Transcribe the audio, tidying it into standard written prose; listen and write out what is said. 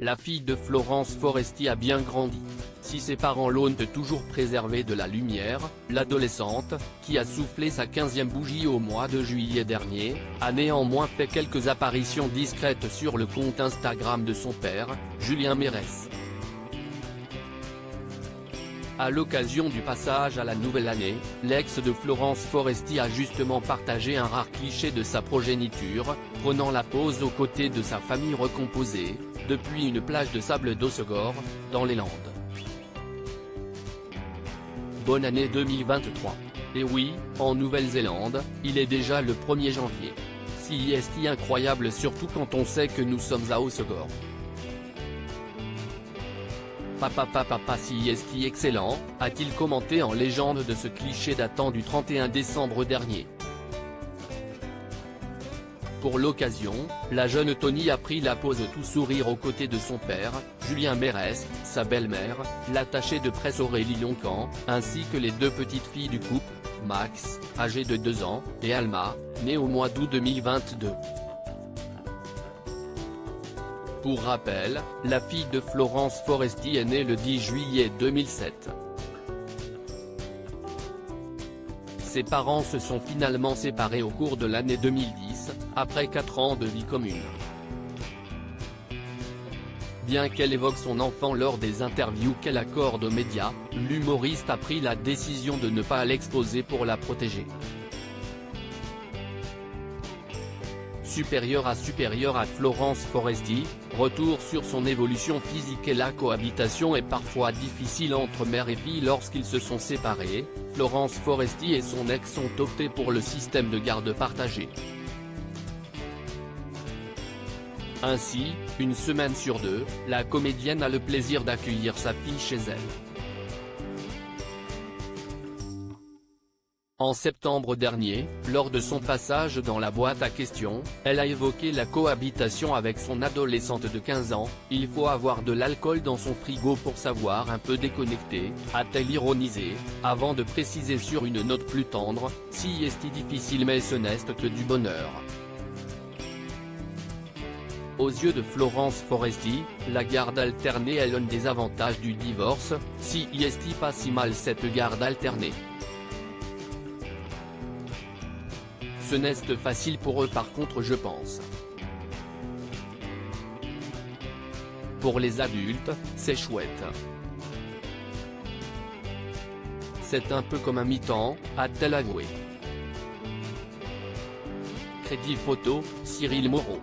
La fille de Florence Foresti a bien grandi. Si ses parents l'ont toujours préservée de la lumière, l'adolescente, qui a soufflé sa 15e bougie au mois de juillet dernier, a néanmoins fait quelques apparitions discrètes sur le compte Instagram de son père, Julien Mérès. À l'occasion du passage à la nouvelle année, l'ex de Florence Foresti a justement partagé un rare cliché de sa progéniture, prenant la pose aux côtés de sa famille recomposée, depuis une plage de sable d'Hossegor, dans les Landes. Bonne année 2023. Et oui, en Nouvelle-Zélande, il est déjà le 1er janvier. Si est incroyable surtout quand on sait que nous sommes à Hossegor. Papa si est excellent, a-t-il commenté en légende de ce cliché datant du 31 décembre dernier. Pour l'occasion, la jeune Tony a pris la pose tout sourire aux côtés de son père, Julien Mérès, sa belle-mère, l'attachée de presse Aurélie Loncan, ainsi que les deux petites filles du couple, Max, âgée de 2 ans, et Alma, née au mois d'août 2022. Pour rappel, la fille de Florence Foresti est née le 10 juillet 2007. Ses parents se sont finalement séparés au cours de l'année 2010, après 4 ans de vie commune. Bien qu'elle évoque son enfant lors des interviews qu'elle accorde aux médias, l'humoriste a pris la décision de ne pas l'exposer pour la protéger. Supérieure à Florence Foresti, retour sur son évolution physique et la cohabitation est parfois difficile entre mère et fille lorsqu'ils se sont séparés, Florence Foresti et son ex ont opté pour le système de garde partagé. Ainsi, une semaine sur 2, la comédienne a le plaisir d'accueillir sa fille chez elle. En septembre dernier, lors de son passage dans la boîte à questions, elle a évoqué la cohabitation avec son adolescente de 15 ans, « Il faut avoir de l'alcool dans son frigo pour savoir un peu déconnecter », a-t-elle ironisé, avant de préciser sur une note plus tendre, « Si est difficile mais ce n'est que du bonheur ». Aux yeux de Florence Foresti, la garde alternée est l'un des avantages du divorce, si est pas si mal cette garde alternée. Ce n'est pas facile pour eux par contre je pense. Pour les adultes, c'est chouette. C'est un peu comme un mi-temps, a-t-elle avoué. Crédit photo, Cyril Moreau.